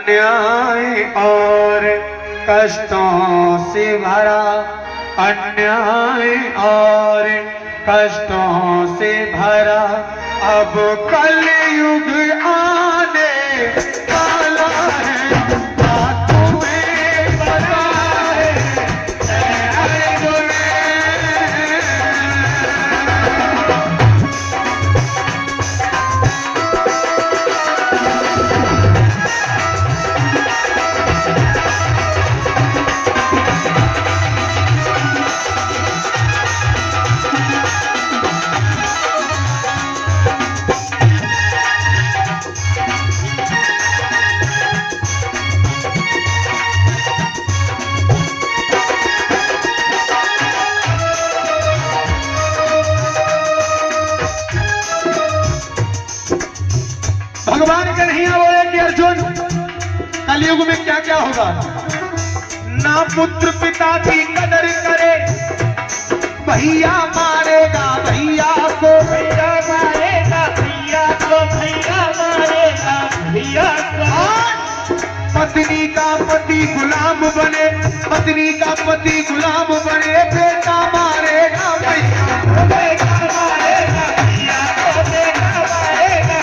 अन्याय और कष्टों से भरा, अन्याय और कष्टों से भरा अब कलयुग आने वाला है। तुम्हें पता है भगवान कन्हैया बोले कि अर्जुन कलयुग में क्या क्या होगा। ना पुत्र पिता की कदर करे, भैया मारेगा भैया को, भैया मारेगा भैया को, भैया मारेगा भैया को। पत्नी का पति गुलाम बने, पत्नी का पति गुलाम बने, बेटा मारेगा भैया को, बेटा मारेगा भैया को, बेटा मारेगा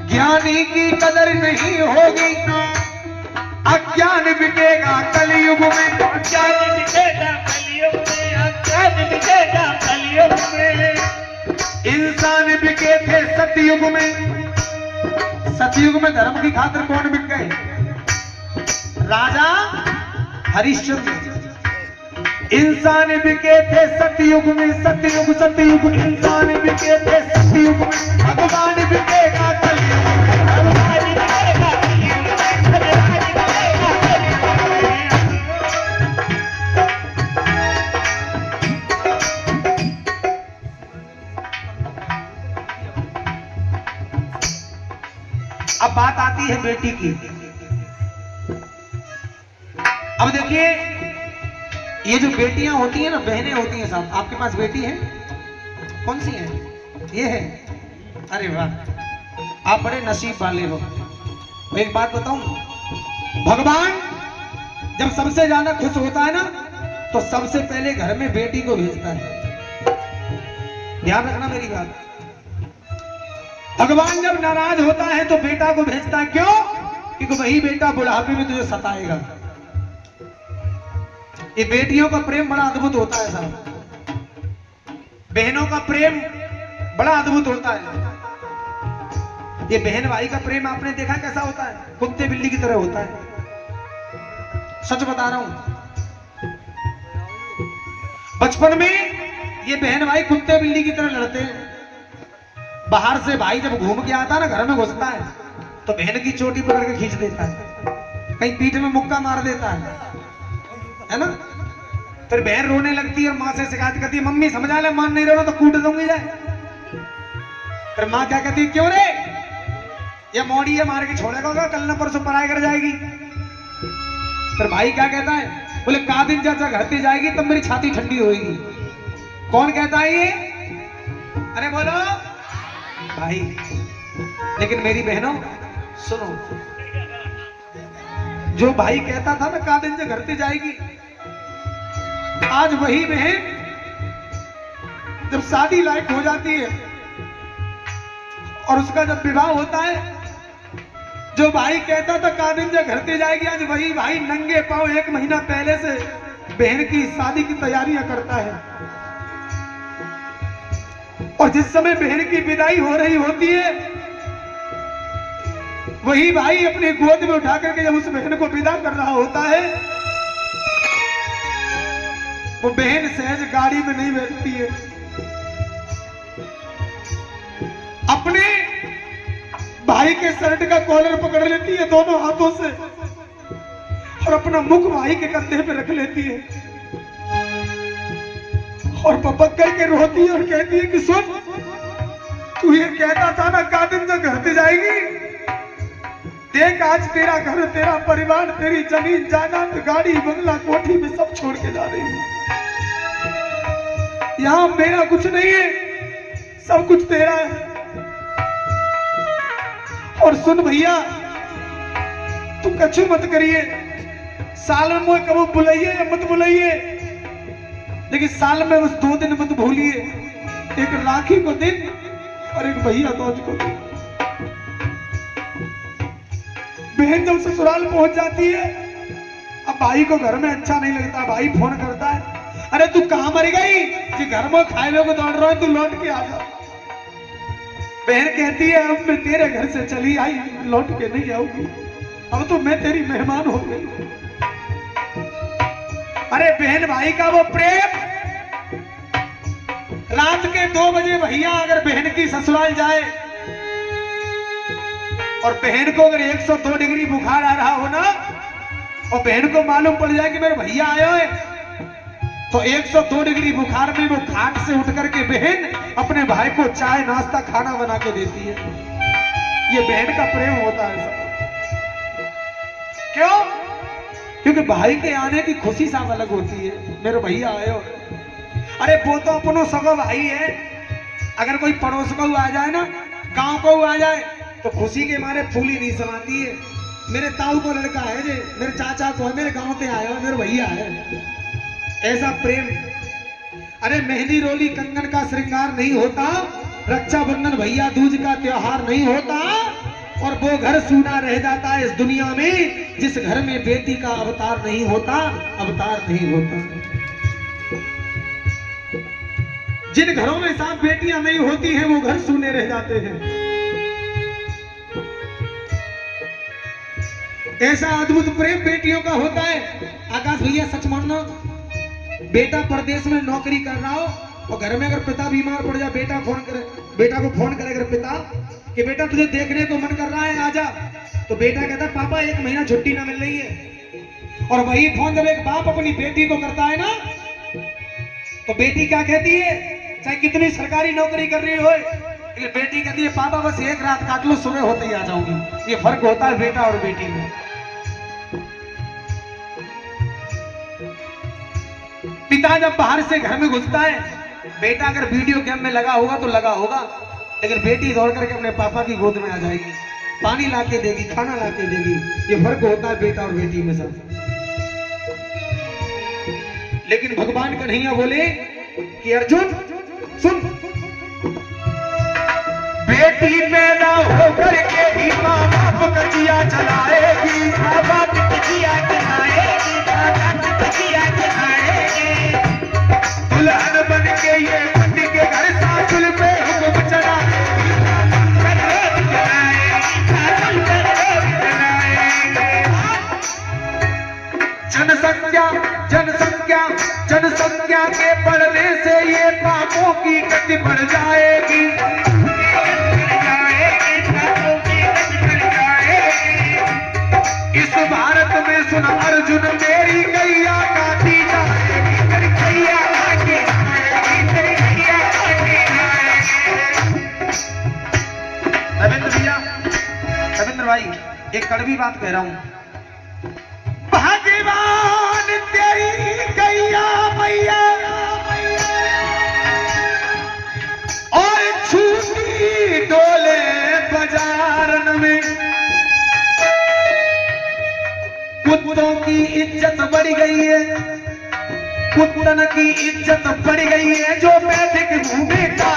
ज्ञानी की कदर नहीं होगी, अज्ञान बिकेगा कलयुग में, अज्ञान बिकेगा कलयुग में, अज्ञान बिकेगा कलयुग में। इंसान बिके थे सतयुग में, सतयुग में धर्म की खातिर कौन बिक गए? राजा हरिश्चंद्र। इंसान बिके थे सतयुग में, सतयुग सतयुग इंसान बिके थे सतयुग में, भगवान बिकेगा कलयुग में, भगवान बिकेगा कलयुग में, भगवान बिकेगा कलयुग में। अब बात आती है बेटी की। अब देखिए, ये जो बेटियां होती हैं ना, बहनें होती हैं साहब, आपके पास बेटी है? कौन सी है? ये है? अरे वाह, आप बड़े नसीब वाले हो। एक बात बताऊं, भगवान जब सबसे ज्यादा खुश होता है ना, तो सबसे पहले घर में बेटी को भेजता है। ध्यान रखना मेरी बात। भगवान जब नाराज होता है तो बेटा को भेजता है। क्यों? क्योंकि वही बेटा बुढ़ापे में तुझे सताएगा। ये बेटियों का प्रेम बड़ा अद्भुत होता है साहब, बहनों का प्रेम बड़ा अद्भुत होता है। ये बहन भाई का प्रेम आपने देखा कैसा होता है? कुत्ते बिल्ली की तरह होता है। सच बता रहा हूं, बचपन में ये बहन भाई कुत्ते बिल्ली की तरह लड़ते हैं। बाहर से भाई जब घूम के आता है ना, घर में घुसता है तो बहन की चोटी पकड़ के खींच देता है, कहीं पीठ में मुक्का मार देता है ना। फिर बहन रोने लगती है और माँ से शिकायत करती है, मम्मी समझा ले, मान नहीं रहा तो कूट दूंगी जाए। फिर माँ क्या कहती है, क्यों रे, ये मोड़ी है, मार के छोड़ेगा, कल ना परसों पराई कर जाएगी। पर भाई क्या कहता है, बोले का दिन चाचा घर पे जाएगी तब मेरी छाती ठंडी होगी। कौन कहता है ये? अरे बोलो भाई। लेकिन मेरी बहनों सुनो, जो भाई कहता था ना का दिन से घर पे जाएगी, आज वही बहन जब शादी लायक हो जाती है और उसका जब विवाह होता है, जो भाई कहता था का दिन से घर पे जाएगी, आज वही भाई नंगे पांव 1 महीना पहले से बहन की शादी की तैयारियां करता है। और जिस समय बहन की विदाई हो रही होती है, वही भाई अपनी गोद में उठा करके जब उस बहन को विदा कर रहा होता है, वो बहन सहज गाड़ी में नहीं बैठती है, अपने भाई के शर्ट का कॉलर पकड़ लेती है दोनों हाथों से और अपना मुख भाई के कंधे पे रख लेती है और पपक करके रोती है और कहती है कि सुन, तू ये कहता था ना का दिन से घर पे जाएगी, देख आज तेरा घर, तेरा परिवार, तेरी जमीन जायदाद, गाड़ी बंगला कोठी में सब छोड़ के जा रही है। यहां मेरा कुछ नहीं है, सब कुछ तेरा है। और सुन भैया, तू कछु मत करिए, साल में मुझे कबो बुलाइए या मत बुलाइए, लेकिन साल में उस 2 दिन मत भूलिए, एक राखी को दिन और एक भैया दूज को दिन। बहन जब ससुराल पहुंच जाती है, अब भाई को घर में अच्छा नहीं लगता, भाई फोन करता है, अरे तू कहां मर गई कि घर में खाए को दौड़ रहा है, तू लौट के आ जा। बहन कहती है अब मैं तेरे घर से चली आई, लौट के नहीं आऊंगी, अब तो मैं तेरी मेहमान हो गई। अरे बहन भाई का वो प्रेम, रात के 2 बजे भैया अगर बहन की ससुराल जाए और बहन को अगर 102 डिग्री बुखार आ रहा हो ना, और बहन को मालूम पड़ जाए कि मेरे भैया आए हुए, तो 102 डिग्री बुखार में वो खाट से उठ करके बहन अपने भाई को चाय नाश्ता खाना बना के देती है। ये बहन का प्रेम होता है सब। क्यों? क्योंकि भाई के आने की खुशी सब अलग होती है, मेरे भैया आए हो। अरे वो तो अपनों सगो भाई है, अगर कोई पड़ोस को आ जाए ना, गांव को आ जाए, तो खुशी के मारे फूली नहीं समाती है। मेरे ताऊ को लड़का है जे, मेरे चाचा को है, मेरे गांव पे आए हो, मेरे भैया है, ऐसा प्रेम। अरे मेहंदी रोली कंगन का श्रृंगार नहीं होता, रक्षाबंधन भैया दूज का त्योहार नहीं होता, और वो घर सूना रह जाता है इस दुनिया में जिस घर में बेटी का अवतार नहीं होता, अवतार नहीं होता। जिन घरों में साथ बेटियां नहीं होती हैं, वो घर सूने रह जाते हैं। ऐसा अद्भुत प्रेम बेटियों का होता है। आकाश भैया सच मानना, बेटा परदेश में नौकरी कर रहा हो और घर में अगर पिता बीमार पड़ जाए, बेटा को फोन करे अगर पिता कि बेटा तुझे देखने को मन कर रहा है आजा, तो बेटा कहता है पापा 1 महीना छुट्टी ना मिल रही है। और वही फोन जब एक बाप अपनी बेटी को करता है ना, तो बेटी क्या कहती है, चाहे कितनी सरकारी नौकरी कर रही हो, लेकिन बेटी कहती है पापा बस 1 रात काट लो, सुबह होते ही आ जाऊंगी। ये फर्क होता है बेटा और बेटी में। पिता जब बाहर से घर में घुसता है, बेटा अगर वीडियो गेम में लगा होगा तो लगा होगा, लेकिन बेटी दौड़ करके अपने पापा की गोद में आ जाएगी, पानी लाके देगी, खाना लाके देगी। ये फर्क होता है बेटा और बेटी में सब। लेकिन भगवान कन्हैया बोले कि अर्जुन सुन, बेटी पैदा होकर के ही माँ बाप कचिया चलाएगी, माँ बाप कचिया चलाएगी, माँ बाप कचिया चलाएगी। दुल्हन बन के ये पति के घर सासुल पे हुक्म चलाएगी, जनसंख्या के बढ़ने से ये पापों की गति बढ़ जाएगी, इस भारत में सुन अर्जुन मेरी गैया काटी जाएगी, तेरी गैया काटी जाएगी, तेरी गैया काटी जाएगी। रविंद्र भैया, रविंद्र भाई, एक कड़वी बात कह रहा हूं, भागे दीवान तेरी गैया मैया और छूटी डोले बाजारन में। कुत्तों की इज्जत बढ़ गई है, कुत्तन की इज्जत बढ़ गई है, जो बैठे घूमे का